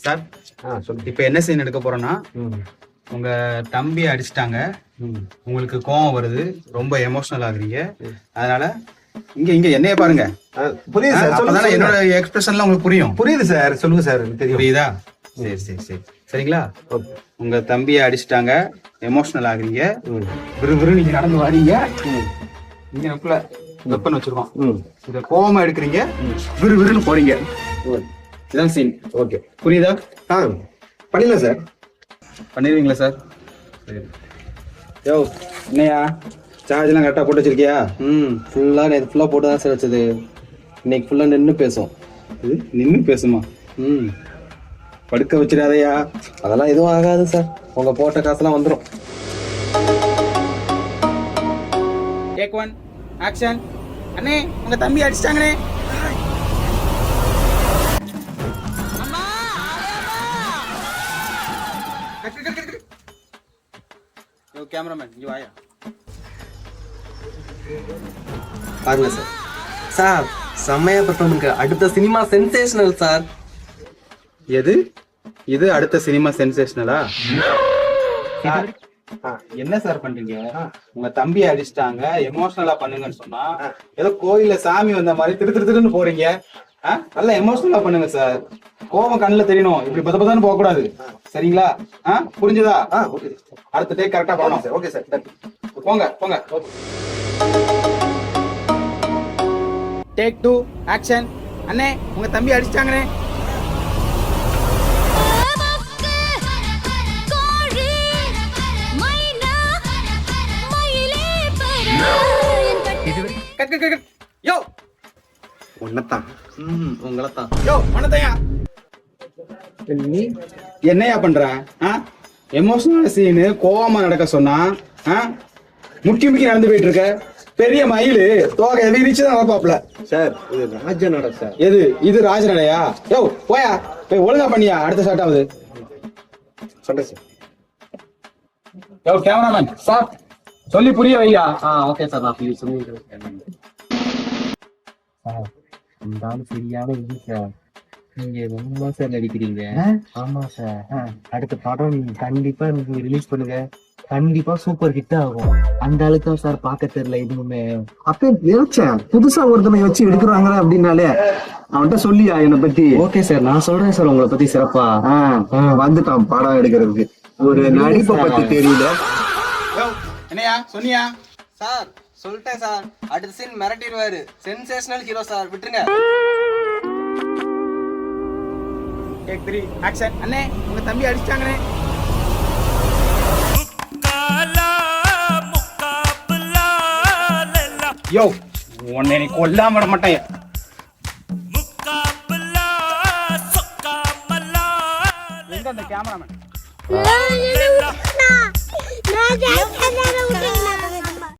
Sir சொல்லு. இப்போ என்ன சீன் எடுக்க போறோம்னா, உங்க தம்பியை அடிச்சிட்டாங்க, உங்களுக்கு கோவம் வருது, ரொம்ப எமோஷனல் ஆகுறீங்க. அதனால இங்க இங்க என்னைய பாருங்க. புரியுது சார், அப்பதானே என்னோட எக்ஸ்பிரஷன்லாம் உங்களுக்கு புரியும். புரியுது சார், சொல்லுங்க சார், எனக்கு தெரியும். புரியுதா? சரி சரி சரி, சரிங்களா? உங்க தம்பியை அடிச்சிட்டாங்க, எமோஷனல் ஆகுறீங்க, விறுவிறு நீங்க நடந்து வாரீங்க, இங்க நெப்புல வெப்பன் வச்சிருக்கோம், இத கோவமா எடுக்கிறீங்க, விறுவிறுன்னு போறீங்க. இதான் சீன். ஓகே, புரியுதா? பண்ணிடலாம் சார். பண்ணிடுவீங்களா சார்? சரி. யோ என்னையா, சார்ஜ்லாம் கரெக்டாக போட்டு வச்சிருக்கியா? ஃபுல்லாக நேற்று ஃபுல்லாக போட்டு தான் சார் வச்சது. இன்னைக்கு ஃபுல்லாக நின்று பேசும். இது நின்று பேசுமா? படுக்க வச்சிடாதையா. அதெல்லாம் எதுவும் ஆகாது சார், உங்கள் போட்ட காசுலாம் வந்துடும். Take 1 action. அண்ணே உங்க தம்பி அடிச்சிட்டாங்கண்ணே. யோ கேமராமேன் இங்க வாயா. பாருங்க சார், சார் செம்மையா பெர்ஃபார்மன்ஸ். அடுத்த சினிமா சென்சேஷனல் சார். எது இது? அடுத்த சினிமா சென்சேஷனலா? என்ன சார் பண்றீங்க? உங்க தம்பி அடிச்சிட்டாங்க, எமோஷனலா பண்ணுங்கன்னு சொன்னா ஏதோ கோயில்ல சாமி வந்த மாதிரி திரு திரு திருன்னு போறீங்க. நல்லா எமோஷனலா பண்ணுங்க சார். கோபம் கண்ணுல தெரியணும், இப்படி பத பதன்னு போக கூடாது. சரிங்களா? புரிஞ்சுதா? அடுத்த டேக் கரெக்டா போகணும். ஓகே சார், போங்க போங்க. Take 2 action. அண்ணே உங்க தம்பி அடிச்சிட்டாங்கண்ணே. யோ உன்னத்தான், உங்களைத்தான். யோ மனதையா நீ என்னையா பண்ற? எமோஷனல் சீனு கோவமா நடக்க சொன்னா முக்கி முக்கி நடந்து போயிட்டு இருக்க. பெரிய மயிலு தோகை விரிச்சுதான் நடப்பாப்ல. சார் இது ராஜ நட சார். எது இது? ராஜநடையா? யோ போயா, போய் ஒழுங்கா பண்ணியா. அடுத்த ஷாட் ஆகுது. சொல்றேன் சார். யோ கேமராமேன் சார், சொல்லி புரிய வையா. ஓகே சார், நான் ப்ளீஸ் சொல்லுங்க சார். இந்த ஆள் சரியான இது சார். நீங்க ரொம்ப சார் நடிக்கிறீங்க. ஆமா சார், அடுத்த படம் நீங்க கண்டிப்பா நீங்க ரிலீஸ் பண்ணுங்க, கண்டிப்பா சூப்பர் ஹிட் ஆகும். அந்த ஆளுக்கு தான் சார் பார்க்க தெரியல எதுவுமே. அப்ப யோசிச்சேன், புதுசா ஒருத்தனை வச்சு எடுக்கிறாங்க அப்படின்னாலே அவன்கிட்ட சொல்லியா என்னை பத்தி? ஓகே சார், நான் சொல்றேன் சார் உங்களை பத்தி சிறப்பா. வந்துட்டான் படம் எடுக்கிறதுக்கு. ஒரு நடிப்பை பத்தி தெரியல. என்னையா சொன்னியா? சார் சொல்லிட்டேன் சார், அடுத்த சீன் மிரட்டிடுவாரு. சென்சேஷனல் ஹீரோ சார், விட்டுருங்க. Take 3 action. அண்ணே உங்க தம்பி அடிச்சிட்டாங்கண்ணே. யோ உன்னை நீ கொல்லாம விட மாட்டேன். எங்க அந்த கேமராமேன்?